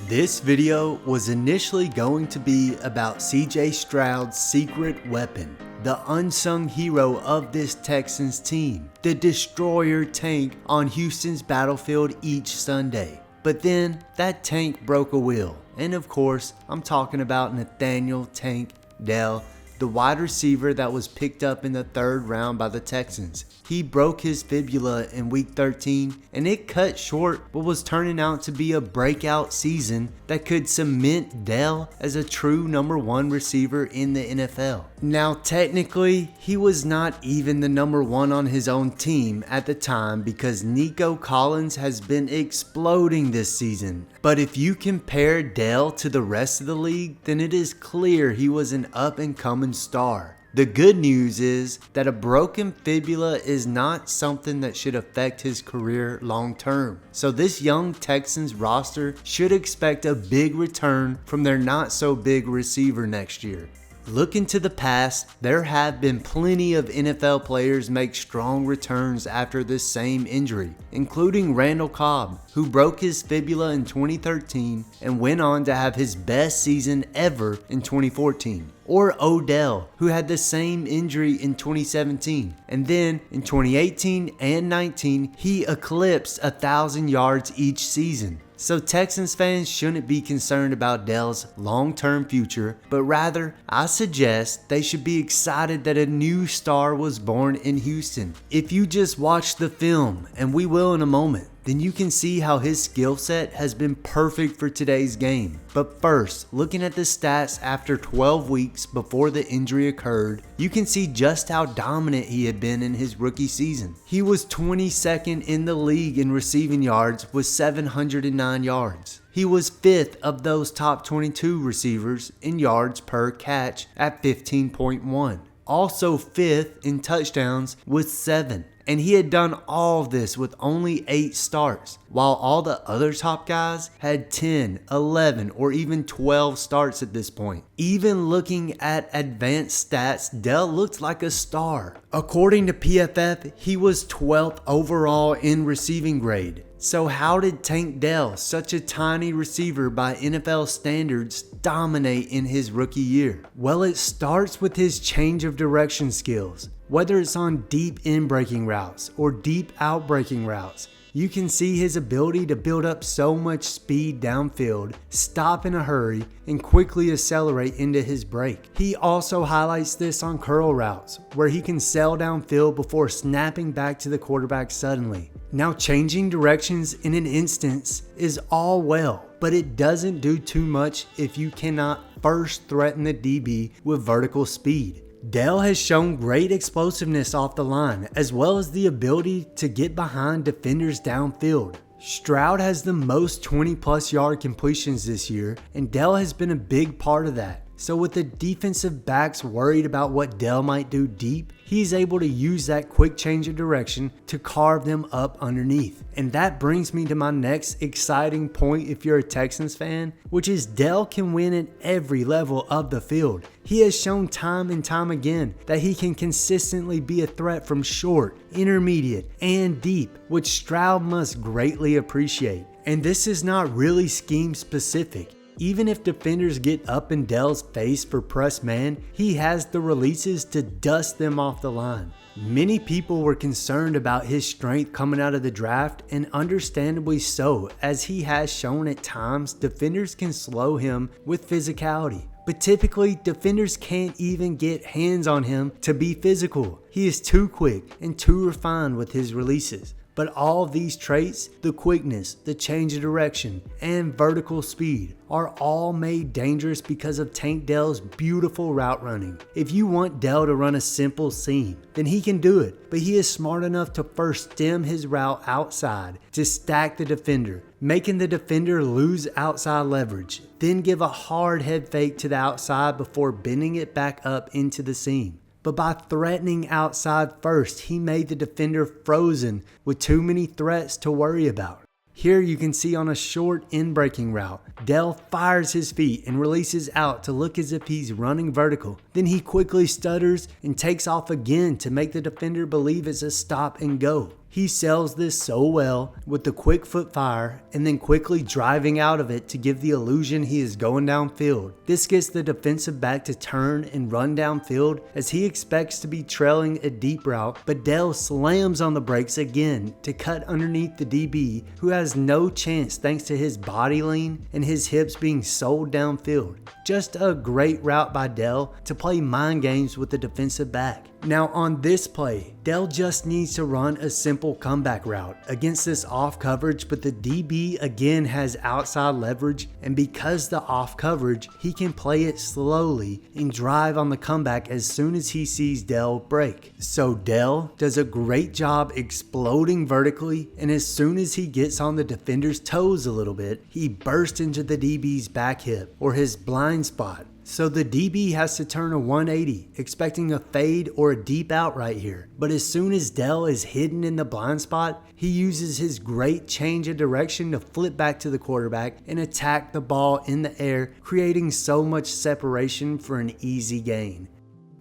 This video was initially going to be about CJ Stroud's secret weapon, the unsung hero of this Texans team, the destroyer tank on Houston's battlefield each Sunday. But then that tank broke a wheel, and of course I'm talking about Nathaniel Tank Dell, the wide receiver that was picked up in the 3rd round by the Texans. He broke his fibula in week 13 and it cut short what was turning out to be a breakout season that could cement Dell as a true number 1 receiver in the NFL. Now technically he was not even the number 1 on his own team at the time because Nico Collins has been exploding this season. But if you compare Dell to the rest of the league, then it is clear he was an up and coming star. The good news is that a broken fibula is not something that should affect his career long term. So this young Texans roster should expect a big return from their not so big receiver next year. Looking to the past, there have been plenty of NFL players make strong returns after this same injury, including Randall Cobb, who broke his fibula in 2013 and went on to have his best season ever in 2014. Or Odell, who had the same injury in 2017. And then in 2018 and 19, he eclipsed 1,000 yards each season. So Texans fans shouldn't be concerned about Dell's long-term future, but rather, I suggest they should be excited that a new star was born in Houston. If you just watch the film, and we will in a moment, then you can see how his skill set has been perfect for today's game. But first, looking at the stats after 12 weeks before the injury occurred, you can see just how dominant he had been in his rookie season. He was 22nd in the league in receiving yards with 709 yards. He was 5th of those top 22 receivers in yards per catch at 15.1. Also 5th in touchdowns with 7. And he had done all of this with only 8 starts, while all the other top guys had 10, 11, or even 12 starts at this point. Even looking at advanced stats, Dell looked like a star. According to PFF, he was 12th overall in receiving grade. So how did Tank Dell, such a tiny receiver by NFL standards, dominate in his rookie year? Well, it starts with his change of direction skills. Whether it's on deep in-breaking routes or deep out-breaking routes, you can see his ability to build up so much speed downfield, stop in a hurry, and quickly accelerate into his break. He also highlights this on curl routes, where he can sail downfield before snapping back to the quarterback suddenly. Now, changing directions in an instance is all well, but it doesn't do too much if you cannot first threaten the DB with vertical speed. Dell has shown great explosiveness off the line, as well as the ability to get behind defenders downfield. Stroud has the most 20+ yard completions this year, and Dell has been a big part of that. So with the defensive backs worried about what Dell might do deep, he's able to use that quick change of direction to carve them up underneath. And that brings me to my next exciting point if you're a Texans fan, which is Dell can win at every level of the field. He has shown time and time again that he can consistently be a threat from short, intermediate, and deep, which Stroud must greatly appreciate. And this is not really scheme specific. Even if defenders get up in Dell's face for press man, he has the releases to dust them off the line. Many people were concerned about his strength coming out of the draft, and understandably so, as he has shown at times defenders can slow him with physicality. But typically, defenders can't even get hands on him to be physical. He is too quick and too refined with his releases. But all of these traits, the quickness, the change of direction, and vertical speed, are all made dangerous because of Tank Dell's beautiful route running. If you want Dell to run a simple seam, then he can do it, but he is smart enough to first stem his route outside to stack the defender, making the defender lose outside leverage, then give a hard head fake to the outside before bending it back up into the seam. But by threatening outside first, he made the defender frozen with too many threats to worry about. Here you can see on a short in-breaking route, Dell fires his feet and releases out to look as if he's running vertical. Then he quickly stutters and takes off again to make the defender believe it's a stop and go. He sells this so well with the quick foot fire and then quickly driving out of it to give the illusion he is going downfield. This gets the defensive back to turn and run downfield as he expects to be trailing a deep route, but Dell slams on the brakes again to cut underneath the DB, who has no chance thanks to his body lean and his hips being sold downfield. Just a great route by Dell to play mind games with the defensive back. Now on this play, Dell just needs to run a simple comeback route against this off coverage, but the DB again has outside leverage, and because the off coverage, he can play it slowly and drive on the comeback as soon as he sees Dell break. So Dell does a great job exploding vertically, and as soon as he gets on the defender's toes a little bit, he bursts into the DB's back hip or his blind spot. So the DB has to turn a 180, expecting a fade or a deep out right here. But as soon as Dell is hidden in the blind spot, he uses his great change of direction to flip back to the quarterback and attack the ball in the air, creating so much separation for an easy gain.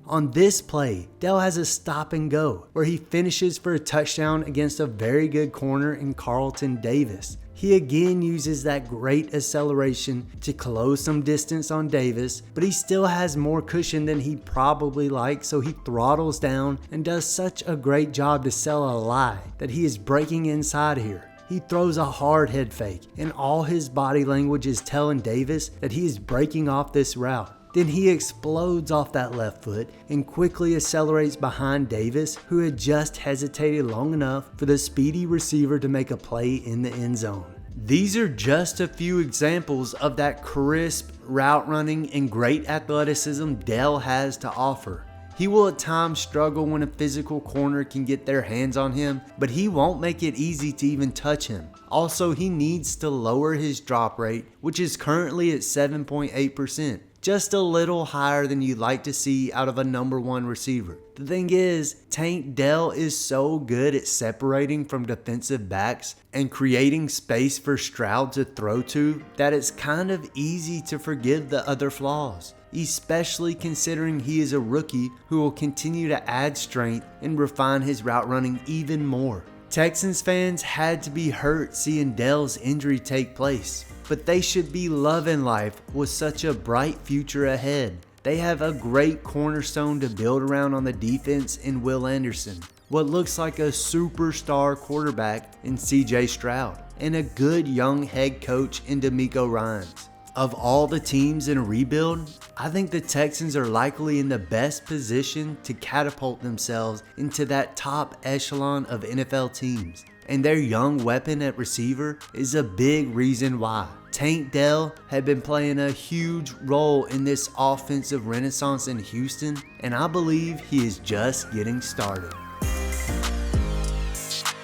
On this play, Dell has a stop and go, where he finishes for a touchdown against a very good corner in Carlton Davis. He again uses that great acceleration to close some distance on Davis, but he still has more cushion than he'd probably like, so he throttles down and does such a great job to sell a lie that he is breaking inside here. He throws a hard head fake, and all his body language is telling Davis that he is breaking off this route. Then he explodes off that left foot and quickly accelerates behind Davis, who had just hesitated long enough for the speedy receiver to make a play in the end zone. These are just a few examples of that crisp route running and great athleticism Dell has to offer. He will at times struggle when a physical corner can get their hands on him, but he won't make it easy to even touch him. Also, he needs to lower his drop rate, which is currently at 7.8%. Just a little higher than you'd like to see out of a number one receiver. The thing is, Tank Dell is so good at separating from defensive backs and creating space for Stroud to throw to that it's kind of easy to forgive the other flaws, especially considering he is a rookie who will continue to add strength and refine his route running even more. Texans fans had to be hurt seeing Dell's injury take place, but they should be loving life with such a bright future ahead. They have a great cornerstone to build around on the defense in Will Anderson, what looks like a superstar quarterback in CJ Stroud, and a good young head coach in Demeco Ryans. Of all the teams in a rebuild, I think the Texans are likely in the best position to catapult themselves into that top echelon of NFL teams. And their young weapon at receiver is a big reason why. Tank Dell had been playing a huge role in this offensive renaissance in Houston, and I believe he is just getting started.